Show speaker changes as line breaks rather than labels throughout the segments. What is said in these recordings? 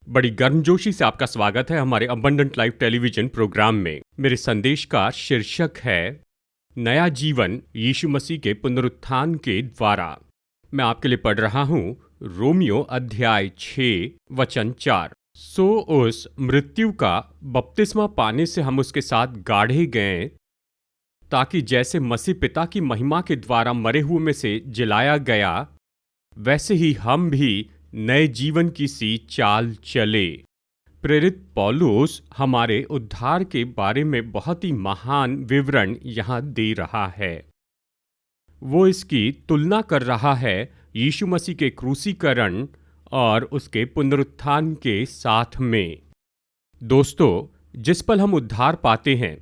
बड़ी गर्मजोशी से आपका स्वागत है हमारे अबंडेंट लाइफ टेलीविजन प्रोग्राम में। मेरे संदेश का शीर्षक है नया जीवन यीशु मसीह के पुनरुत्थान के द्वारा। मैं आपके लिए पढ़ रहा हूँ रोमियो अध्याय 6 वचन 4। सो उस मृत्यु का बपतिस्मा पाने से हम उसके साथ गाढ़े गए, ताकि जैसे मसीह पिता की महिमा के द्वारा मरे हुए में से जिलाया गया, वैसे ही हम भी नए जीवन की सी चाल चले। प्रेरित पौलुस हमारे उद्धार के बारे में बहुत ही महान विवरण यहाँ दे रहा है। वो इसकी तुलना कर रहा है यीशु मसीह के क्रूसीकरण और उसके पुनरुत्थान के साथ में। दोस्तों, जिस पल हम उद्धार पाते हैं,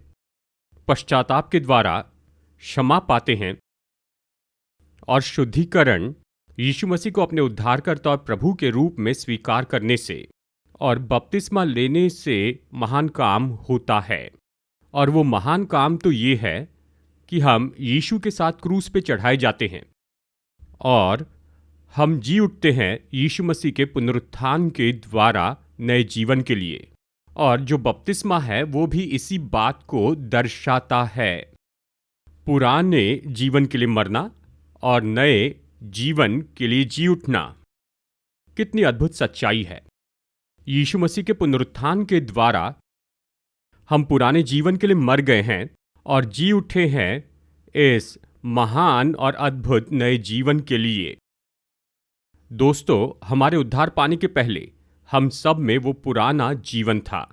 पश्चाताप के द्वारा क्षमा पाते हैं और शुद्धिकरण यीशु मसीह को अपने उद्धारकर्ता और प्रभु के रूप में स्वीकार करने से और बपतिस्मा लेने से महान काम होता है। और वो महान काम तो ये है कि हम यीशु के साथ क्रूस पे चढ़ाए जाते हैं और हम जी उठते हैं यीशु मसीह के पुनरुत्थान के द्वारा नए जीवन के लिए। और जो बपतिस्मा है वो भी इसी बात को दर्शाता है। पुराने जीवन के लिए मरना और नए जीवन के लिए जी उठना। कितनी अद्भुत सच्चाई है। यीशु मसीह के पुनरुत्थान के द्वारा हम पुराने जीवन के लिए मर गए हैं और जी उठे हैं इस महान और अद्भुत नए जीवन के लिए। दोस्तों, हमारे उद्धार पाने के पहले हम सब में वो पुराना जीवन था।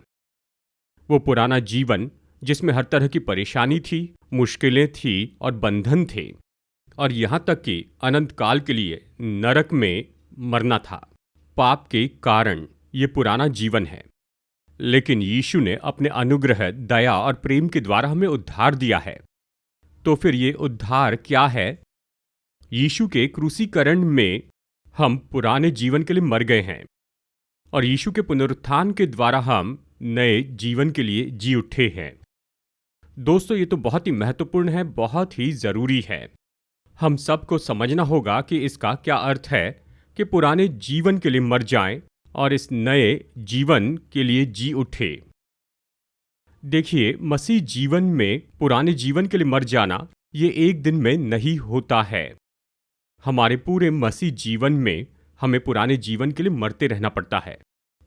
वो पुराना जीवन जिसमें हर तरह की परेशानी थी, मुश्किलें थी और बंधन थे, और यहाँ तक कि अनंत काल के लिए नरक में मरना था। पाप के कारण ये पुराना जीवन है। लेकिन यीशु ने अपने अनुग्रह, दया और प्रेम के द्वारा हमें उद्धार दिया है। तो फिर ये उद्धार क्या है? यीशु के क्रूसीकरण में हम पुराने जीवन के लिए मर गए हैं और यीशु के पुनरुत्थान के द्वारा हम नए जीवन के लिए जी उठे हैं। दोस्तों, ये तो बहुत ही महत्वपूर्ण है, बहुत ही जरूरी है। हम सबको समझना होगा कि इसका क्या अर्थ है कि पुराने जीवन के लिए मर जाएं और इस नए जीवन के लिए जी उठे। देखिए, मसीह जीवन में पुराने जीवन के लिए मर जाना ये एक दिन में नहीं होता है। हमारे पूरे मसीह जीवन में हमें पुराने जीवन के लिए मरते रहना पड़ता है।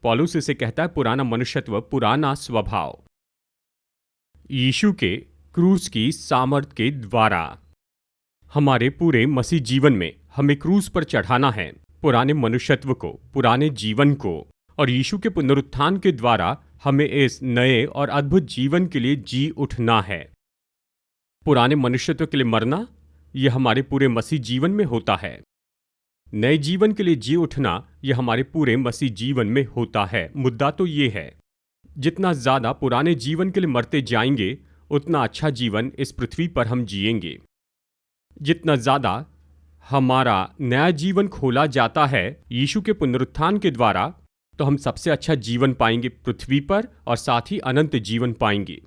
पौलुस इसे कहता है पुराना मनुष्यत्व, पुराना स्वभाव। यीशु के क्रूस की सामर्थ के द्वारा हमारे पूरे मसीह जीवन में हमें क्रूस पर चढ़ाना है पुराने मनुष्यत्व को, पुराने जीवन को, और यीशु के पुनरुत्थान के द्वारा हमें इस नए और अद्भुत जीवन के लिए जी उठना है। पुराने मनुष्यत्व के लिए मरना यह हमारे पूरे मसीह जीवन में होता है। नए जीवन के लिए जी उठना यह हमारे पूरे मसीह जीवन में होता है। मुद्दा तो ये है, जितना ज़्यादा पुराने जीवन के लिए मरते जाएंगे उतना अच्छा जीवन इस पृथ्वी पर हम जिएंगे। जितना ज़्यादा हमारा नया जीवन खोला जाता है यीशु के पुनरुत्थान के द्वारा, तो हम सबसे अच्छा जीवन पाएंगे पृथ्वी पर और साथ ही अनंत जीवन पाएंगे।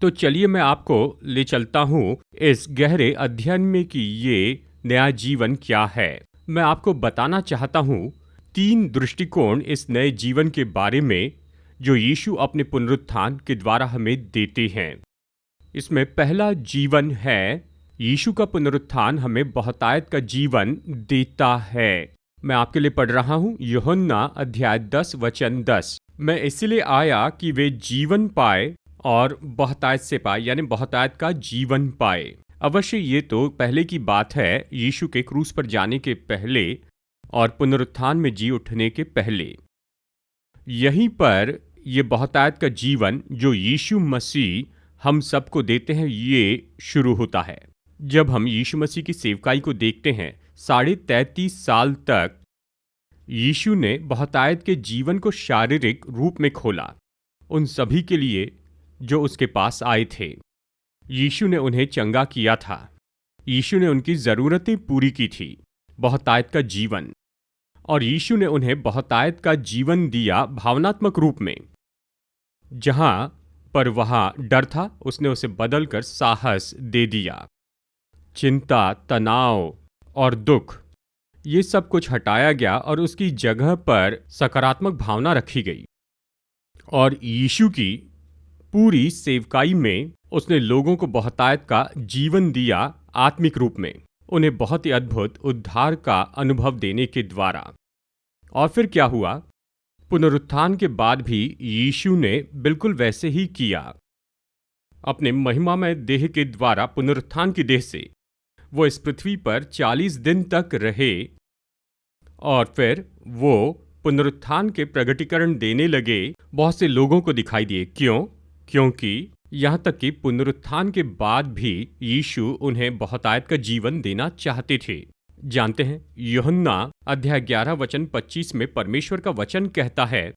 तो चलिए मैं आपको ले चलता हूँ इस गहरे अध्ययन में कि ये नया जीवन क्या है। मैं आपको बताना चाहता हूँ 3 दृष्टिकोण इस नए जीवन के बारे में जो यीशु अपने पुनरुत्थान के द्वारा हमें देते हैं। इसमें पहला जीवन है, यीशु का पुनरुत्थान हमें बहुतायत का जीवन देता है। मैं आपके लिए पढ़ रहा हूँ यूहन्ना अध्याय 10 वचन 10। मैं इसलिए आया कि वे जीवन पाए और बहुतायत से पाए, यानी बहुतायत का जीवन पाए। अवश्य ये तो पहले की बात है, यीशु के क्रूस पर जाने के पहले और पुनरुत्थान में जी उठने के पहले। यहीं पर ये बहुतायत का जीवन जो यीशु मसीह हम सबको देते हैं, ये शुरू होता है जब हम यीशु मसीह की सेवकाई को देखते हैं। 33.5 साल तक यीशु ने बहुतायत के जीवन को शारीरिक रूप में खोला उन सभी के लिए जो उसके पास आए थे। यीशु ने उन्हें चंगा किया था, यीशु ने उनकी ज़रूरतें पूरी की थी, बहुतायत का जीवन। और यीशु ने उन्हें बहुतायत का जीवन दिया भावनात्मक रूप में। जहाँ पर वहाँ डर था, उसने उसे बदलकर साहस दे दिया। चिंता, तनाव और दुख ये सब कुछ हटाया गया और उसकी जगह पर सकारात्मक भावना रखी गई। और यीशु की पूरी सेवकाई में उसने लोगों को बहुतायत का जीवन दिया, आत्मिक रूप में उन्हें बहुत ही अद्भुत उद्धार का अनुभव देने के द्वारा। और फिर क्या हुआ? पुनरुत्थान के बाद भी यीशु ने बिल्कुल वैसे ही किया। अपने महिमामय देह के द्वारा, पुनरुत्थान की देह से वो इस पृथ्वी पर 40 दिन तक रहे और फिर वो पुनरुत्थान के प्रगटीकरण देने लगे, बहुत से लोगों को दिखाई दिए। क्यों? क्योंकि यहाँ तक कि पुनरुत्थान के बाद भी यीशु उन्हें बहुतायत का जीवन देना चाहते थे। जानते हैं, यूहन्ना अध्याय 11 वचन 25 में परमेश्वर का वचन कहता है,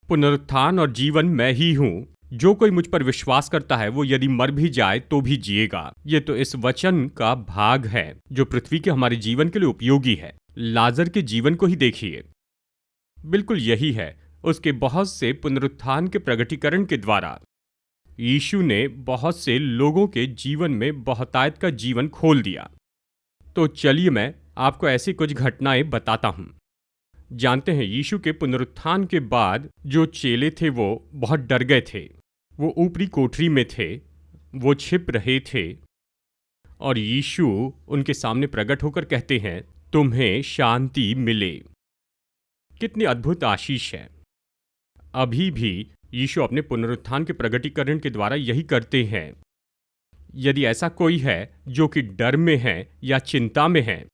पुनरुत्थान और जीवन मैं ही हूँ, जो कोई मुझ पर विश्वास करता है वो यदि मर भी जाए तो भी जिएगा। ये तो इस वचन का भाग है जो पृथ्वी के हमारे जीवन के लिए उपयोगी है। लाजर के जीवन को ही देखिए, बिल्कुल यही है। उसके बहुत से पुनरुत्थान के प्रगटीकरण के द्वारा यीशु ने बहुत से लोगों के जीवन में बहुतायत का जीवन खोल दिया। तो चलिए मैं आपको ऐसी कुछ घटनाएं बताता हूं। जानते हैं, यीशु के पुनरुत्थान के बाद जो चेले थे वो बहुत डर गए थे। वो ऊपरी कोठरी में थे, वो छिप रहे थे और यीशु उनके सामने प्रकट होकर कहते हैं, तुम्हें शांति मिले। कितनी अद्भुत आशीष है। अभी भी यीशु अपने पुनरुत्थान के प्रगटीकरण के द्वारा यही करते हैं। यदि ऐसा कोई है जो कि डर में है या चिंता में है,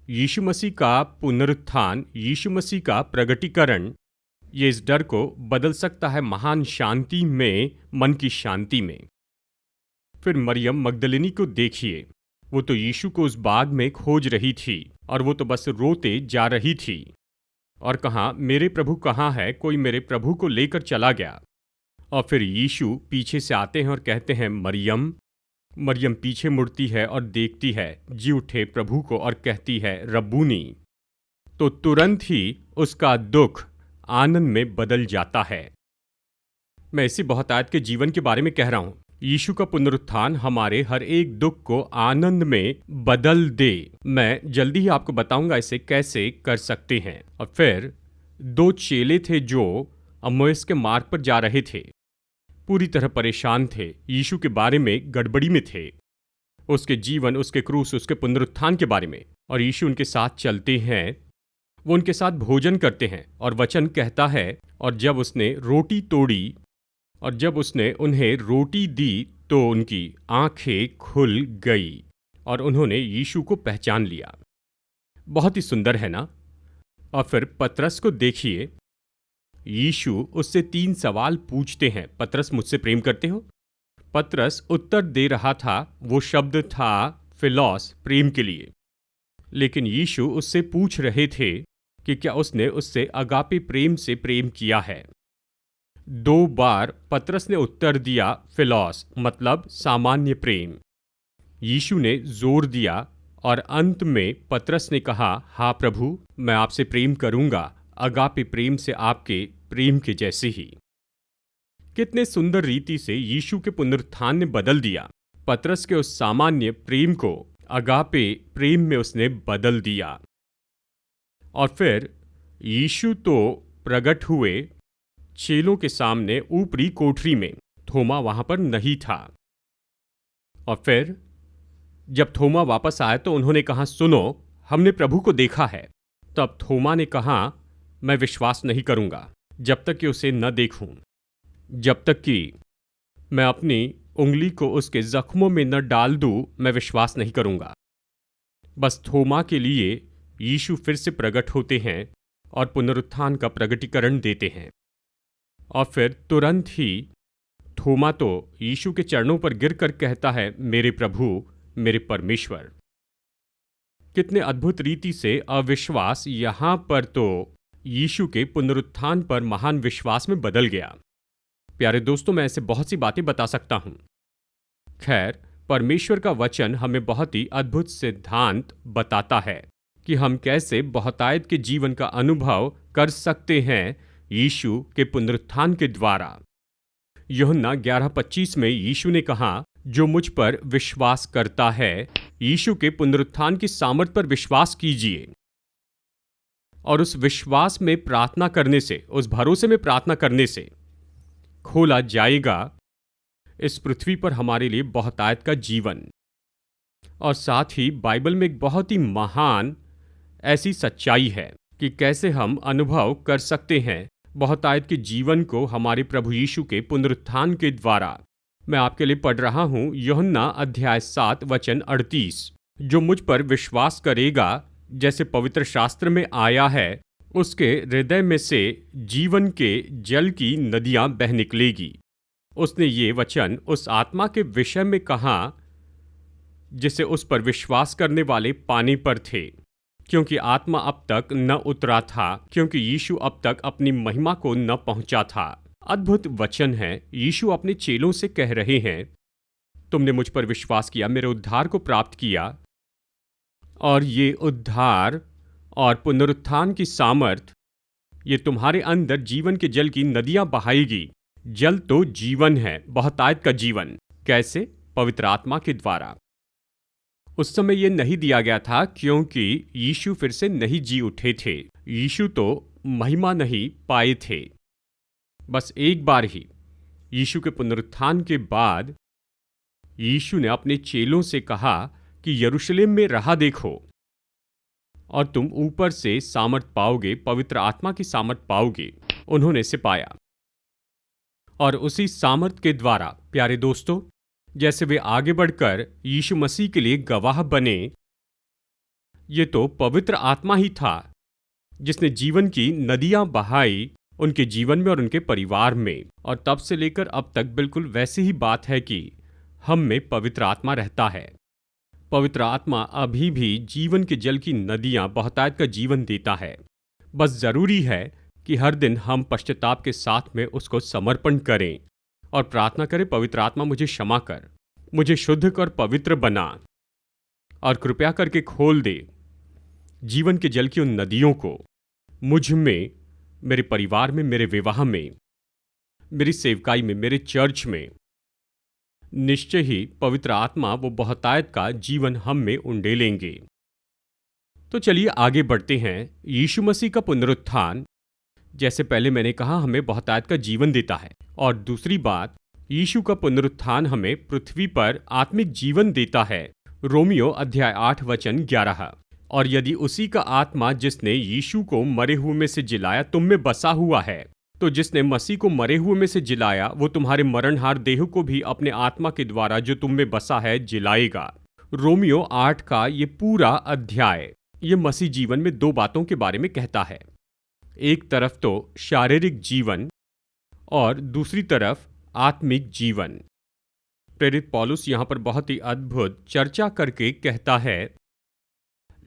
यीशु मसीह का पुनरुत्थान, यीशु मसीह का प्रगटीकरण, ये इस डर को बदल सकता है महान शांति में, मन की शांति में। फिर मरियम मगदलिनी को देखिए, वो तो यीशु को उस बाग में खोज रही थी और वो तो बस रोते जा रही थी और कहा, मेरे प्रभु कहाँ है? कोई मेरे प्रभु को लेकर चला गया। और फिर यीशु पीछे से आते हैं और कहते हैं, मरियम। मरियम पीछे मुड़ती है और देखती है जी उठे प्रभु को और कहती है, रब्बूनी। तो तुरंत ही उसका दुख आनंद में बदल जाता है। मैं इसी बहुतायत के जीवन के बारे में कह रहा हूं। यीशु का पुनरुत्थान हमारे हर एक दुख को आनंद में बदल दे। मैं जल्दी ही आपको बताऊंगा इसे कैसे कर सकते हैं। और फिर 2 चेले थे जो अम्माउस के मार्ग पर जा रहे थे, पूरी तरह परेशान थे, यीशु के बारे में गड़बड़ी में थे, उसके जीवन, उसके क्रूस, उसके पुनरुत्थान के बारे में। और यीशु उनके साथ चलते हैं, वो उनके साथ भोजन करते हैं और वचन कहता है, और जब उसने रोटी तोड़ी और जब उसने उन्हें रोटी दी तो उनकी आंखें खुल गई और उन्होंने यीशु को पहचान लिया। बहुत ही सुंदर है ना? और फिर पतरस को देखिए, यीशु उससे 3 सवाल पूछते हैं। पतरस, मुझसे प्रेम करते हो? पतरस उत्तर दे रहा था, वो शब्द था फिलॉस, प्रेम के लिए। लेकिन यीशु उससे पूछ रहे थे कि क्या उसने उससे अगापे प्रेम से प्रेम किया है। 2 बार पतरस ने उत्तर दिया फिलॉस, मतलब सामान्य प्रेम। यीशु ने जोर दिया और अंत में पतरस ने कहा, हाँ प्रभु, मैं आपसे प्रेम करूंगा, अगापे प्रेम से, आपके प्रेम के जैसे ही। कितने सुंदर रीति से यीशु के पुनरुत्थान ने बदल दिया। पतरस के उस सामान्य प्रेम को अगापे प्रेम में उसने बदल दिया। और फिर यीशु तो प्रकट हुए चेलों के सामने ऊपरी कोठरी में। थोमा वहां पर नहीं था। और फिर जब थोमा वापस आया तो उन्होंने कहा, सुनो, हमने प्रभु को देखा है। तब थोमा ने कहा, मैं विश्वास नहीं करूंगा जब तक कि उसे न देखूं, जब तक कि मैं अपनी उंगली को उसके जख्मों में न डाल दूं, मैं विश्वास नहीं करूंगा। बस थोमा के लिए यीशु फिर से प्रकट होते हैं और पुनरुत्थान का प्रगटीकरण देते हैं। और फिर तुरंत ही थोमा तो यीशु के चरणों पर गिरकर कहता है, मेरे प्रभु, मेरे परमेश्वर। कितने अद्भुत रीति से अविश्वास यहां पर तो यीशु के पुनरुत्थान पर महान विश्वास में बदल गया। प्यारे दोस्तों, मैं ऐसे बहुत सी बातें बता सकता हूं। खैर, परमेश्वर का वचन हमें बहुत ही अद्भुत सिद्धांत बताता है कि हम कैसे बहुतायत के जीवन का अनुभव कर सकते हैं यीशु के पुनरुत्थान के द्वारा। यूहन्ना 11:25 में यीशु ने कहा, जो मुझ पर विश्वास करता है यीशु के पुनरुत्थान की सामर्थ पर विश्वास कीजिए और उस विश्वास में प्रार्थना करने से, उस भरोसे में प्रार्थना करने से खोला जाएगा इस पृथ्वी पर हमारे लिए बहुतायत का जीवन। और साथ ही बाइबल में एक बहुत ही महान ऐसी सच्चाई है कि कैसे हम अनुभव कर सकते हैं बहुतायत के जीवन को हमारे प्रभु यीशु के पुनरुत्थान के द्वारा। मैं आपके लिए पढ़ रहा हूं यूहन्ना अध्याय 7 वचन 38। जो मुझ पर विश्वास करेगा, जैसे पवित्र शास्त्र में आया है, उसके हृदय में से जीवन के जल की नदियां बह निकलेगी। उसने ये वचन उस आत्मा के विषय में कहा जिसे उस पर विश्वास करने वाले पाने पर थे, क्योंकि आत्मा अब तक न उतरा था, क्योंकि यीशु अब तक अपनी महिमा को न पहुंचा था। अद्भुत वचन है। यीशु अपने चेलों से कह रहे हैं, तुमने मुझ पर विश्वास किया, मेरे उद्धार को प्राप्त किया, और ये उद्धार और पुनरुत्थान की सामर्थ ये तुम्हारे अंदर जीवन के जल की नदियां बहाएगी। जल तो जीवन है, बहुतायत का जीवन। कैसे? पवित्र आत्मा के द्वारा। उस समय यह नहीं दिया गया था क्योंकि यीशु फिर से नहीं जी उठे थे। यीशु तो महिमा नहीं पाए थे। बस एक बार ही यीशु के पुनरुत्थान के बाद यीशु ने अपने चेलों से कहा कि यरूशलेम में राह देखो और तुम ऊपर से सामर्थ पाओगे, पवित्र आत्मा की सामर्थ पाओगे। उन्होंने इसे पाया और उसी सामर्थ के द्वारा, प्यारे दोस्तों, जैसे वे आगे बढ़कर यीशु मसीह के लिए गवाह बने, ये तो पवित्र आत्मा ही था जिसने जीवन की नदियां बहाई उनके जीवन में और उनके परिवार में। और तब से लेकर अब तक बिल्कुल वैसी ही बात है कि हम में पवित्र आत्मा रहता है। पवित्र आत्मा अभी भी जीवन के जल की नदियां, बहुतायत का जीवन देता है। बस जरूरी है कि हर दिन हम पश्चाताप के साथ में उसको समर्पण करें और प्रार्थना करें, पवित्र आत्मा मुझे क्षमा कर, मुझे शुद्ध कर, पवित्र बना, और कृपया करके खोल दे जीवन के जल की उन नदियों को मुझ में, मेरे परिवार में, मेरे विवाह में, मेरी सेवकाई में, मेरे चर्च में। निश्चय ही पवित्र आत्मा वो बहुतायत का जीवन हम में उंडेलेंगे। तो चलिए आगे बढ़ते हैं। यीशु मसीह का पुनरुत्थान, जैसे पहले मैंने कहा, हमें बहुतायत का जीवन देता है। और दूसरी बात, यीशु का पुनरुत्थान हमें पृथ्वी पर आत्मिक जीवन देता है। रोमियो अध्याय 8 वचन 11। और यदि उसी का आत्मा जिसने यीशु को मरे हुए में से जिलाया तुम में बसा हुआ है, तो जिसने मसीह को मरे हुए में से जिलाया वो तुम्हारे मरणहार देह को भी अपने आत्मा के द्वारा जो तुम में बसा है जिलाएगा। रोमियो 8 का ये पूरा अध्याय ये मसीह जीवन में दो बातों के बारे में कहता है। एक तरफ तो शारीरिक जीवन और दूसरी तरफ आत्मिक जीवन। प्रेरित पौलुस यहां पर बहुत ही अद्भुत चर्चा करके कहता है,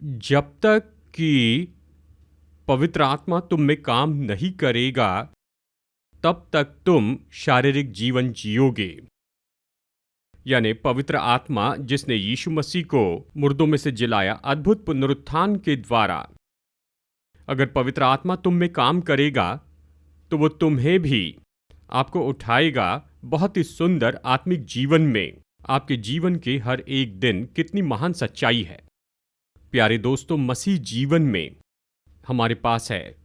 जब तक कि पवित्र आत्मा तुम में काम नहीं करेगा तब तक तुम शारीरिक जीवन जियोगे। यानी पवित्र आत्मा जिसने यीशु मसीह को मुर्दों में से जिलाया अद्भुत पुनरुत्थान के द्वारा, अगर पवित्र आत्मा तुम में काम करेगा तो वो तुम्हें भी, आपको उठाएगा बहुत ही सुंदर आत्मिक जीवन में। आपके जीवन के हर एक दिन कितनी महान सच्चाई है। प्यारे दोस्तों, मसीह जीवन में हमारे पास है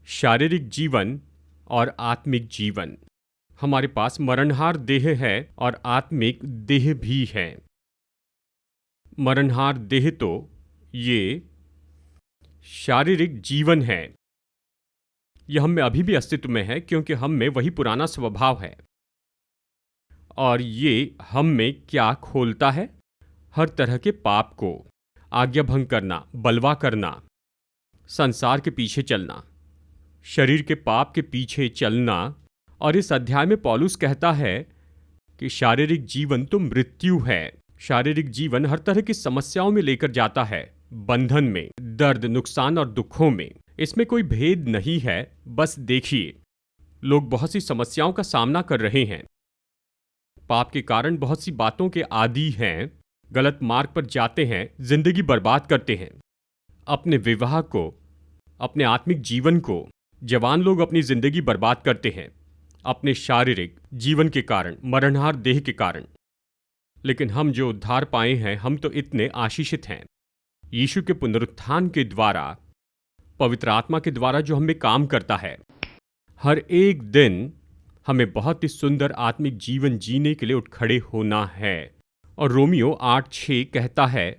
शारीरिक जीवन और आत्मिक जीवन। हमारे पास मरणहार देह है और आत्मिक देह भी है। मरणहार देह तो ये शारीरिक जीवन है, यह हम में अभी भी अस्तित्व में है क्योंकि हम में वही पुराना स्वभाव है। और ये हम में क्या खोलता है? हर तरह के पाप को, आज्ञा भंग करना, बलवा करना, संसार के पीछे चलना, शरीर के पाप के पीछे चलना। और इस अध्याय में पौलुस कहता है कि शारीरिक जीवन तो मृत्यु है। शारीरिक जीवन हर तरह की समस्याओं में लेकर जाता है, बंधन में, दर्द, नुकसान और दुखों में। इसमें कोई भेद नहीं है। बस देखिए, लोग बहुत सी समस्याओं का सामना कर रहे हैं, पाप के कारण बहुत सी बातों के आदी हैं, गलत मार्ग पर जाते हैं, जिंदगी बर्बाद करते हैं, अपने विवाह को, अपने आत्मिक जीवन को। जवान लोग अपनी जिंदगी बर्बाद करते हैं अपने शारीरिक जीवन के कारण, मरणहार देह के कारण। लेकिन हम जो उद्धार पाए हैं, हम तो इतने आशीषित हैं। यीशु के पुनरुत्थान के द्वारा, पवित्र आत्मा के द्वारा जो हमें काम करता है, हर एक दिन हमें बहुत ही सुंदर आत्मिक जीवन जीने के लिए उठ खड़े होना है। और रोमियो 8:6 कहता है,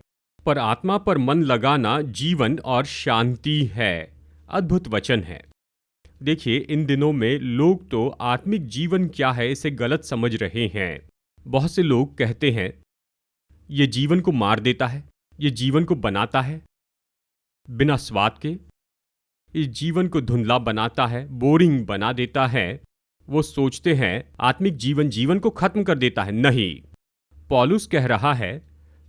पर आत्मा पर मन लगाना जीवन और शांति है। अद्भुत वचन है। देखिए, इन दिनों में लोग तो आत्मिक जीवन क्या है इसे गलत समझ रहे हैं। बहुत से लोग कहते हैं ये जीवन को मार देता है, ये जीवन को बनाता है बिना स्वाद के, इस जीवन को धुंधला बनाता है, बोरिंग बना देता है। वो सोचते हैं आत्मिक जीवन जीवन को खत्म कर देता है। नहीं, पौलुस कह रहा है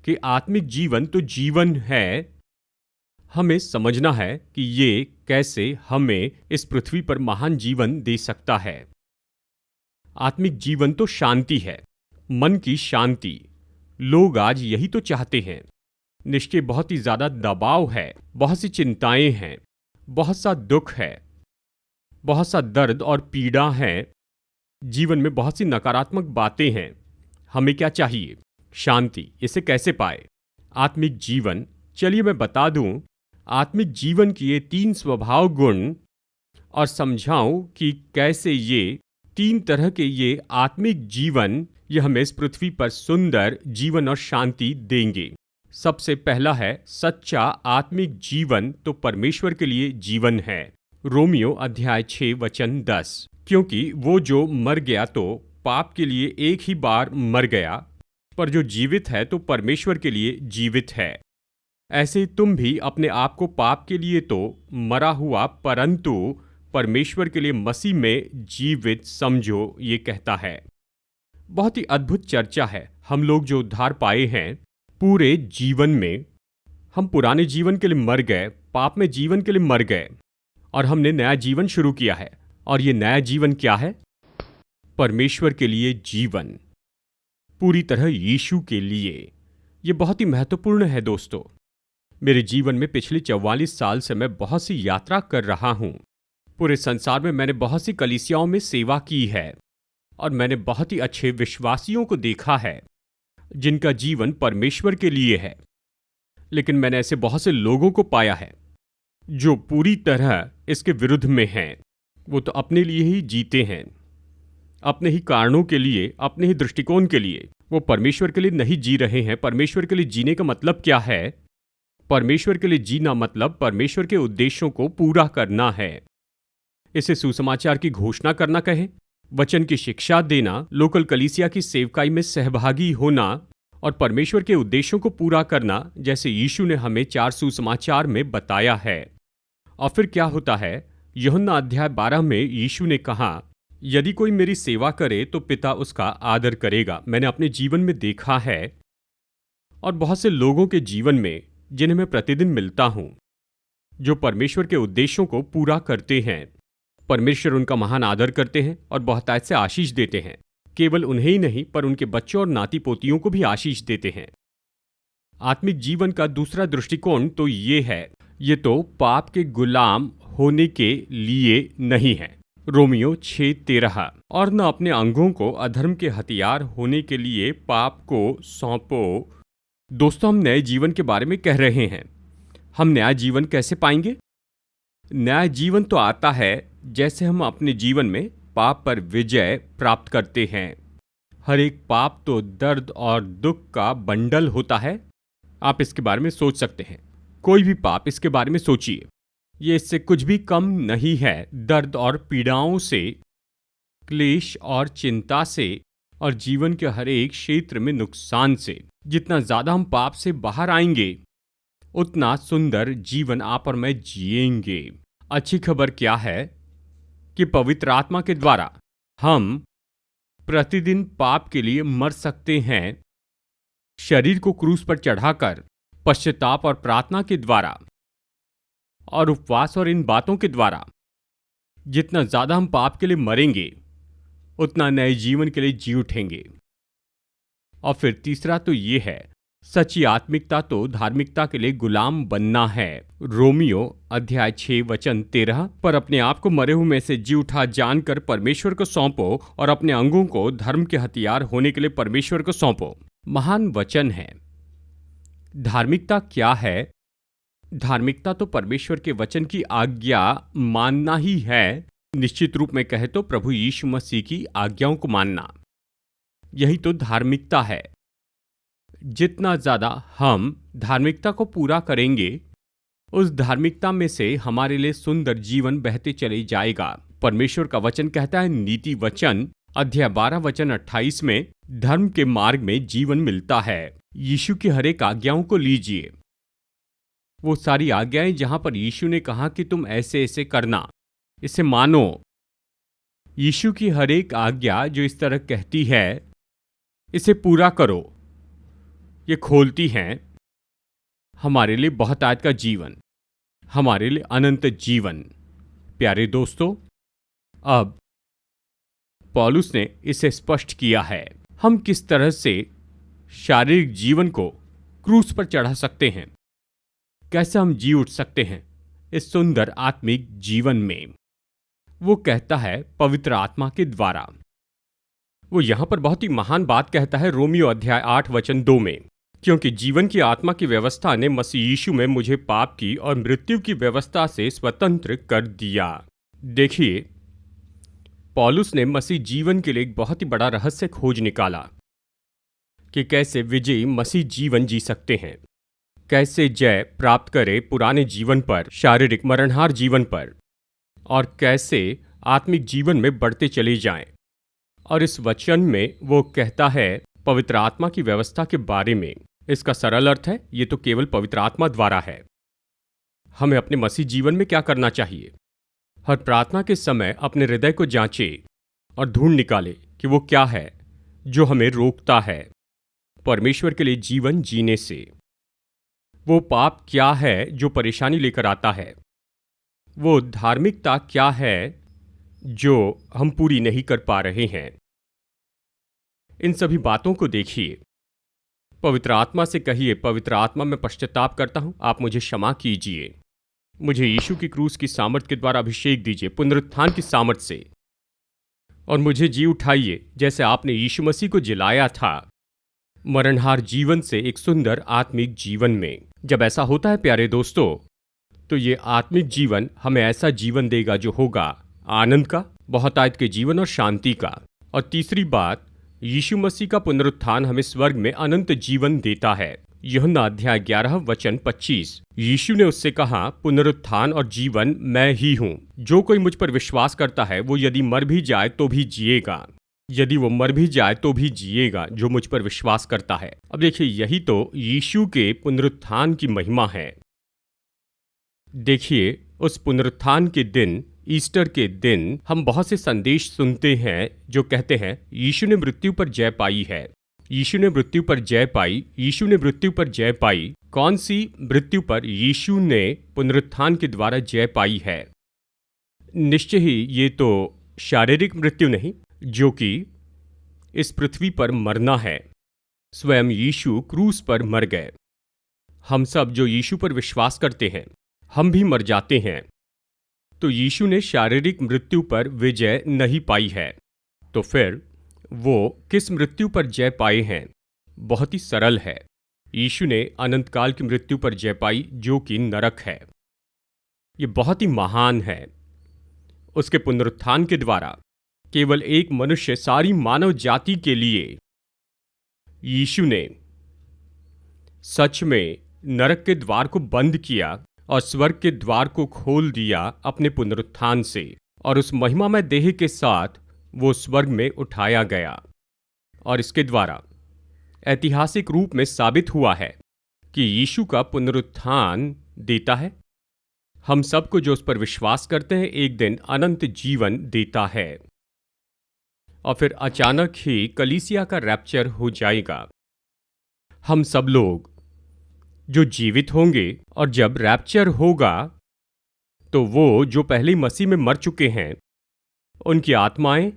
कि आत्मिक जीवन तो जीवन है। हमें समझना है कि ये कैसे हमें इस पृथ्वी पर महान जीवन दे सकता है। आत्मिक जीवन तो शांति है, मन की शांति। लोग आज यही तो चाहते हैं। निश्चय बहुत ही ज्यादा दबाव है, बहुत सी चिंताएं हैं, बहुत सा दुख है, बहुत सा दर्द और पीड़ा है। जीवन में बहुत सी नकारात्मक बातें हैं। हमें क्या चाहिए? शांति। इसे कैसे पाए? आत्मिक जीवन। चलिए मैं बता दूं आत्मिक जीवन की ये 3 स्वभाव गुण और समझाऊं कि कैसे ये 3 तरह के ये आत्मिक जीवन ये हमें इस पृथ्वी पर सुंदर जीवन और शांति देंगे। सबसे पहला है सच्चा आत्मिक जीवन तो परमेश्वर के लिए जीवन है। रोमियो अध्याय 6 वचन 10। क्योंकि वो जो मर गया तो पाप के लिए एक ही बार मर गया, पर जो जीवित है तो परमेश्वर के लिए जीवित है। ऐसे तुम भी अपने आप को पाप के लिए तो मरा हुआ परंतु परमेश्वर के लिए मसीह में जीवित समझो, ये कहता है। बहुत ही अद्भुत चर्चा है। हम लोग जो उद्धार पाए हैं, पूरे जीवन में हम पुराने जीवन के लिए मर गए, पाप में जीवन के लिए मर गए और हमने नया जीवन शुरू किया है। और ये नया जीवन क्या है? परमेश्वर के लिए जीवन, पूरी तरह यीशु के लिए। ये बहुत ही महत्वपूर्ण है दोस्तों। मेरे जीवन में पिछले 44 साल से मैं बहुत सी यात्रा कर रहा हूं। पूरे संसार में मैंने बहुत सी कलीसियाओं में सेवा की है और मैंने बहुत ही अच्छे विश्वासियों को देखा है जिनका जीवन परमेश्वर के लिए है। लेकिन मैंने ऐसे बहुत से लोगों को पाया है जो पूरी तरह इसके विरुद्ध में हैं। वो तो अपने लिए ही जीते हैं, अपने ही कारणों के लिए, अपने ही दृष्टिकोण के लिए। वो परमेश्वर के लिए नहीं जी रहे हैं। परमेश्वर के लिए जीने का मतलब क्या है? परमेश्वर के लिए जीना मतलब परमेश्वर के उद्देश्यों को पूरा करना है। इसे सुसमाचार की घोषणा करना कहें, वचन की शिक्षा देना, लोकल कलीसिया की सेवकाई में सहभागी होना और परमेश्वर के उद्देश्यों को पूरा करना, जैसे यीशु ने हमें 4 सुसमाचार में बताया है। और फिर क्या होता है? यूहन्ना अध्याय 12 में यीशु ने कहा, यदि कोई मेरी सेवा करे तो पिता उसका आदर करेगा। मैंने अपने जीवन में देखा है और बहुत से लोगों के जीवन में जिन्हें मैं प्रतिदिन मिलता हूं, जो परमेश्वर के उद्देश्यों को पूरा करते हैं। परमेश्वर उनका महान आदर करते हैं और बहुतायत से आशीष देते हैं। केवल उन्हें ही नहीं, पर उनके बच्चों और नाती पोतियों को भी आशीष देते हैं। आत्मिक जीवन का दूसरा दृष्टिकोण तो ये है, ये तो पाप के गुलाम होने के लिए नहीं है। रोमियो 6:13। और न अपने अंगों को अधर्म के हथियार होने के लिए पाप को सौंपो। दोस्तों, हम नए जीवन के बारे में कह रहे हैं। हम नया जीवन कैसे पाएंगे? नया जीवन तो आता है जैसे हम अपने जीवन में पाप पर विजय प्राप्त करते हैं। हर एक पाप तो दर्द और दुख का बंडल होता है। आप इसके बारे में सोच सकते हैं। कोई भी पाप, इसके बारे में सोचिए, ये इससे कुछ भी कम नहीं है। दर्द और पीड़ाओं से, क्लेश और चिंता से और जीवन के हर एक क्षेत्र में नुकसान से। जितना ज्यादा हम पाप से बाहर आएंगे, उतना सुंदर जीवन आप और मैं जिएंगे। अच्छी खबर क्या है कि पवित्र आत्मा के द्वारा हम प्रतिदिन पाप के लिए मर सकते हैं। शरीर को क्रूस पर चढ़ाकर पश्चाताप और प्रार्थना के द्वारा और उपवास और इन बातों के द्वारा जितना ज्यादा हम पाप के लिए मरेंगे, उतना नए जीवन के लिए जी उठेंगे। और फिर तीसरा तो ये है, सच्ची आत्मिकता तो धार्मिकता के लिए गुलाम बनना है। रोमियो अध्याय 6 वचन 13। पर अपने आप को मरे हुए में से जी उठा जानकर परमेश्वर को सौंपो और अपने अंगों को धर्म के हथियार होने के लिए परमेश्वर को सौंपो। महान वचन है। धार्मिकता क्या है? धार्मिकता तो परमेश्वर के वचन की आज्ञा मानना ही है। निश्चित रूप में कहे तो प्रभु यीशु मसीह की आज्ञाओं को मानना, यही तो धार्मिकता है। जितना ज्यादा हम धार्मिकता को पूरा करेंगे, उस धार्मिकता में से हमारे लिए सुंदर जीवन बहते चले जाएगा। परमेश्वर का वचन कहता है, नीति वचन अध्याय 12 वचन 28 में, धर्म के मार्ग में जीवन मिलता है। यीशु की हर एक आज्ञाओं को लीजिए, वो सारी आज्ञाएं जहां पर यीशु ने कहा कि तुम ऐसे ऐसे करना, इसे मानो। यीशु की हर एक आज्ञा जो इस तरह कहती है, इसे पूरा करो, ये खोलती हैं हमारे लिए बहुतायत का जीवन, हमारे लिए अनंत जीवन। प्यारे दोस्तों, अब पौलुस ने इसे स्पष्ट किया है। हम किस तरह से शारीरिक जीवन को क्रूस पर चढ़ा सकते हैं, कैसे हम जी उठ सकते हैं इस सुंदर आत्मिक जीवन में। वो कहता है पवित्र आत्मा के द्वारा। वो यहां पर बहुत ही महान बात कहता है रोमियो अध्याय 8 वचन 2 में, क्योंकि जीवन की आत्मा की व्यवस्था ने मसीह यीशु में मुझे पाप की और मृत्यु की व्यवस्था से स्वतंत्र कर दिया। देखिए, पौलुस ने मसीह जीवन के लिए एक बहुत ही बड़ा रहस्य खोज निकाला कि कैसे विजयी मसीह जीवन जी सकते हैं, कैसे जय प्राप्त करे पुराने जीवन पर, शारीरिक मरणहार जीवन पर, और कैसे आत्मिक जीवन में बढ़ते चले जाएं। और इस वचन में वो कहता है पवित्र आत्मा की व्यवस्था के बारे में। इसका सरल अर्थ है, ये तो केवल पवित्र आत्मा द्वारा है। हमें अपने मसीह जीवन में क्या करना चाहिए? हर प्रार्थना के समय अपने हृदय को जांचे और ढूंढ निकाले कि वो क्या है जो हमें रोकता है परमेश्वर के लिए जीवन जीने से। वो पाप क्या है जो परेशानी लेकर आता है? वो धार्मिकता क्या है जो हम पूरी नहीं कर पा रहे हैं? इन सभी बातों को देखिए। पवित्र आत्मा से कहिए, पवित्र आत्मा मैं पश्चाताप करता हूं, आप मुझे क्षमा कीजिए। मुझे यीशु की क्रूस की सामर्थ के द्वारा अभिषेक दीजिए, पुनरुत्थान की सामर्थ से, और मुझे जी उठाइए जैसे आपने यीशु मसीह को जिलाया था, मरणहार जीवन से एक सुंदर आत्मिक जीवन में। जब ऐसा होता है प्यारे दोस्तों, तो ये आत्मिक जीवन हमें ऐसा जीवन देगा जो होगा आनंद का, बहुतायत के जीवन और शांति का। और तीसरी बात, यीशु मसीह का पुनरुत्थान हमें स्वर्ग में अनंत जीवन देता है। यूहन्ना अध्याय 11 वचन 25। यीशु ने उससे कहा, पुनरुत्थान और जीवन मैं ही हूं। जो कोई मुझ पर विश्वास करता है वो यदि मर भी जाए तो भी जिएगा। यदि वो मर भी जाए तो भी जिएगा जो मुझ पर विश्वास करता है। अब देखिए, यही तो यीशु के पुनरुत्थान की महिमा है। देखिए, उस पुनरुत्थान के दिन, ईस्टर के दिन, हम बहुत से संदेश सुनते हैं जो कहते हैं यीशु ने मृत्यु पर जय पाई है, यीशु ने मृत्यु पर जय पाई, यीशु ने मृत्यु पर जय पाई। कौन सी मृत्यु पर? यीशु ने पुनरुत्थान के द्वारा जय पाई है। निश्चय ही ये तो शारीरिक मृत्यु नहीं, जो कि इस पृथ्वी पर मरना है। स्वयं यीशु क्रूस पर मर गए। हम सब जो यीशु पर विश्वास करते हैं, हम भी मर जाते हैं। तो यीशु ने शारीरिक मृत्यु पर विजय नहीं पाई है। तो फिर वो किस मृत्यु पर जय पाए हैं? बहुत ही सरल है। यीशु ने अनंत काल की मृत्यु पर जय पाई, जो कि नरक है। ये बहुत ही महान है। उसके पुनरुत्थान के द्वारा केवल एक मनुष्य सारी मानव जाति के लिए, यीशु ने सच में नरक के द्वार को बंद किया और स्वर्ग के द्वार को खोल दिया अपने पुनरुत्थान से, और उस महिमामय देह के साथ वो स्वर्ग में उठाया गया। और इसके द्वारा ऐतिहासिक रूप में साबित हुआ है कि यीशु का पुनरुत्थान देता है हम सबको जो उस पर विश्वास करते हैं एक दिन अनंत जीवन देता है। और फिर अचानक ही कलीसिया का रैप्चर हो जाएगा। हम सब लोग जो जीवित होंगे, और जब रैप्चर होगा तो वो जो पहले मसीह में मर चुके हैं, उनकी आत्माएं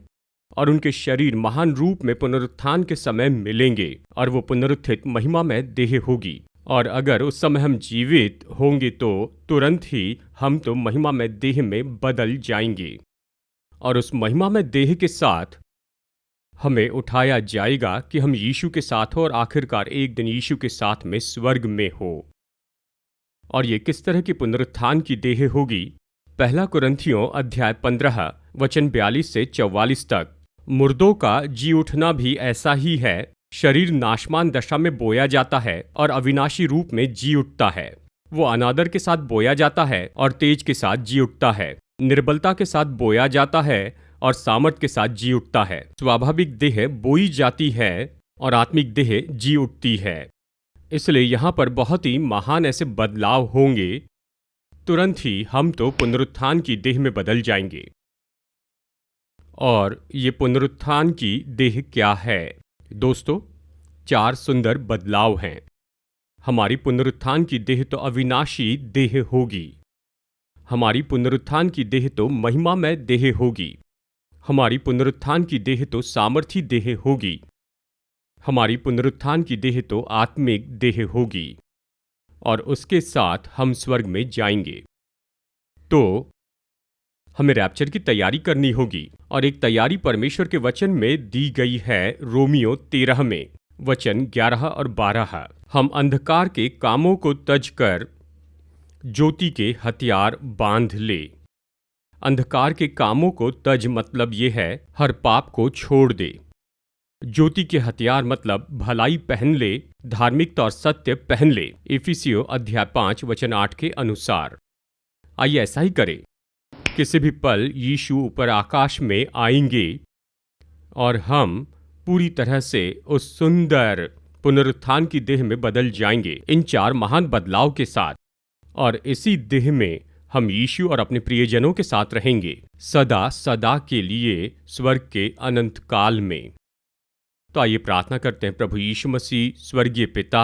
और उनके शरीर महान रूप में पुनरुत्थान के समय मिलेंगे, और वो पुनरुत्थित महिमा में देह होगी। और अगर उस समय हम जीवित होंगे तो तुरंत ही हम तो महिमा में देह में बदल जाएंगे, और उस महिमा में देह के साथ हमें उठाया जाएगा कि हम यीशु के साथ हो और आखिरकार एक दिन यीशु के साथ में स्वर्ग में हो। और ये किस तरह की पुनरुत्थान की देह होगी? पहला कुरिन्थियों अध्याय 15 वचन 42 से 44 तक। मुर्दों का जी उठना भी ऐसा ही है। शरीर नाशमान दशा में बोया जाता है और अविनाशी रूप में जी उठता है। वो अनादर के साथ बोया जाता है और तेज के साथ जी उठता है। निर्बलता के साथ बोया जाता है और सामर्थ के साथ जी उठता है। स्वाभाविक देह बोई जाती है और आत्मिक देह जी उठती है। इसलिए यहाँ पर बहुत ही महान ऐसे बदलाव होंगे। तुरंत ही हम तो पुनरुत्थान की देह में बदल जाएंगे। और ये पुनरुत्थान की देह क्या है? दोस्तों, 4 सुंदर बदलाव हैं। हमारी पुनरुत्थान की देह तो अविनाशी देह होगी। हमारी पुनरुत्थान की देह तो महिमामय देह होगी। हमारी पुनरुत्थान की देह तो सामर्थी देह होगी। हमारी पुनरुत्थान की देह तो आत्मिक देह होगी। और उसके साथ हम स्वर्ग में जाएंगे। तो हमें रैप्चर की तैयारी करनी होगी। और एक तैयारी परमेश्वर के वचन में दी गई है। रोमियो 13 में वचन 11 और 12। हम अंधकार के कामों को तज कर ज्योति के हथियार बांध ले। अंधकार के कामों को तज मतलब ये है हर पाप को छोड़ दे। ज्योति के हथियार मतलब भलाई पहन ले, धार्मिकता और सत्य पहन ले। इफिसियों अध्याय 5 वचन 8 के अनुसार। आइए ऐसा ही करें। किसी भी पल यीशु ऊपर आकाश में आएंगे और हम पूरी तरह से उस सुंदर पुनरुत्थान की देह में बदल जाएंगे, इन 4 महान बदलाव के साथ। और इसी देह में हम यीशु और अपने प्रियजनों के साथ रहेंगे सदा सदा के लिए स्वर्ग के अनंत काल में। तो आइए प्रार्थना करते हैं। प्रभु यीशु मसीह, स्वर्गीय पिता,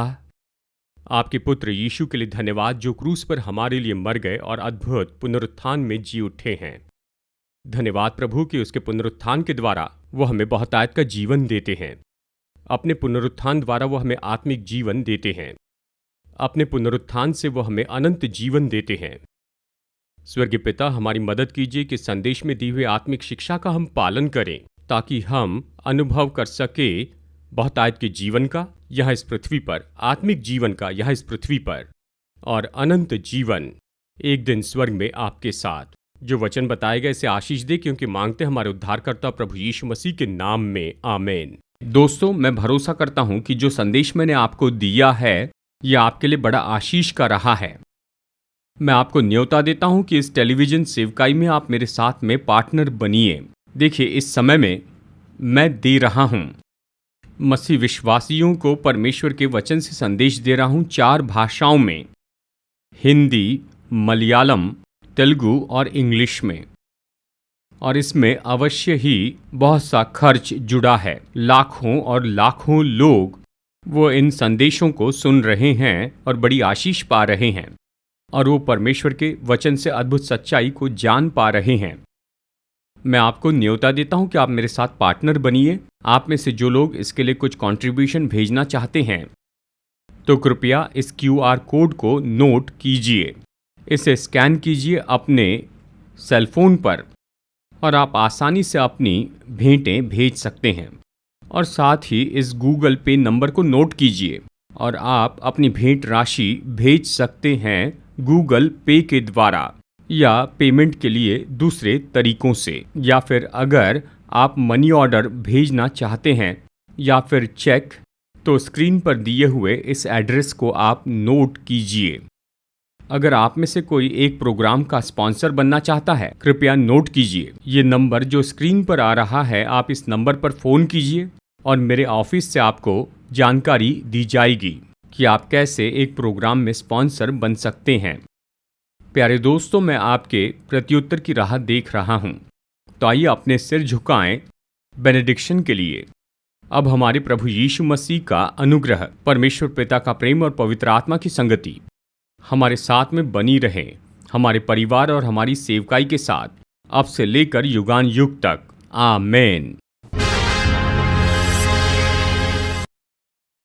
आपके पुत्र यीशु के लिए धन्यवाद जो क्रूस पर हमारे लिए मर गए और अद्भुत पुनरुत्थान में जी उठे हैं। धन्यवाद प्रभु कि उसके पुनरुत्थान के द्वारा वो हमें बहुतायत का जीवन देते हैं। अपने पुनरुत्थान द्वारा वो हमें आत्मिक जीवन देते हैं। अपने पुनरुत्थान से वो हमें अनंत जीवन देते हैं। स्वर्गीय पिता, हमारी मदद कीजिए कि संदेश में दी हुई आत्मिक शिक्षा का हम पालन करें, ताकि हम अनुभव कर सके बहुतायत के जीवन का यहाँ इस पृथ्वी पर, आत्मिक जीवन का यहाँ इस पृथ्वी पर, और अनंत जीवन एक दिन स्वर्ग में आपके साथ। जो वचन बताए गए इसे आशीष दे, क्योंकि मांगते हमारे उद्धारकर्ता प्रभु यीशु मसीह के नाम में, आमीन। दोस्तों, मैं भरोसा करता हूं कि जो संदेश मैंने आपको दिया है यह आपके लिए बड़ा आशीष का रहा है। मैं आपको न्योता देता हूं कि इस टेलीविजन सेवकाई में आप मेरे साथ में पार्टनर बनिए। देखिए, इस समय में मैं दे रहा हूं मसीह विश्वासियों को परमेश्वर के वचन से संदेश दे रहा हूं 4 भाषाओं में, हिंदी, मलयालम, तेलुगु और इंग्लिश में। और इसमें अवश्य ही बहुत सा खर्च जुड़ा है। लाखों और लाखों लोग वो इन संदेशों को सुन रहे हैं और बड़ी आशीष पा रहे हैं, और वो परमेश्वर के वचन से अद्भुत सच्चाई को जान पा रहे हैं। मैं आपको न्योता देता हूं कि आप मेरे साथ पार्टनर बनिए। आप में से जो लोग इसके लिए कुछ कंट्रीब्यूशन भेजना चाहते हैं तो कृपया इस QR कोड को नोट कीजिए, इसे स्कैन कीजिए अपने सेलफोन पर, और आप आसानी से अपनी भेंटें भेज सकते हैं। और साथ ही इस गूगल पे नंबर को नोट कीजिए, और आप अपनी भेंट राशि भेज सकते हैं गूगल पे के द्वारा या पेमेंट के लिए दूसरे तरीकों से। या फिर अगर आप मनी ऑर्डर भेजना चाहते हैं या फिर चेक, तो स्क्रीन पर दिए हुए इस एड्रेस को आप नोट कीजिए। अगर आप में से कोई एक प्रोग्राम का स्पॉन्सर बनना चाहता है, कृपया नोट कीजिए। ये नंबर जो स्क्रीन पर आ रहा है, आप इस नंबर पर फ़ोन कीजिए और मेरे ऑफिस से आपको जानकारी दी जाएगी कि आप कैसे एक प्रोग्राम में स्पॉन्सर बन सकते हैं। प्यारे दोस्तों, मैं आपके प्रत्युत्तर की राह देख रहा हूँ। तो आइए अपने सिर झुकाएं बेनेडिक्शन के लिए। अब हमारे प्रभु यीशु मसीह का अनुग्रह, परमेश्वर पिता का प्रेम और पवित्र आत्मा की संगति हमारे साथ में बनी रहे, हमारे परिवार और हमारी सेवकाई के साथ अब से लेकर युगान युग तक। आमीन।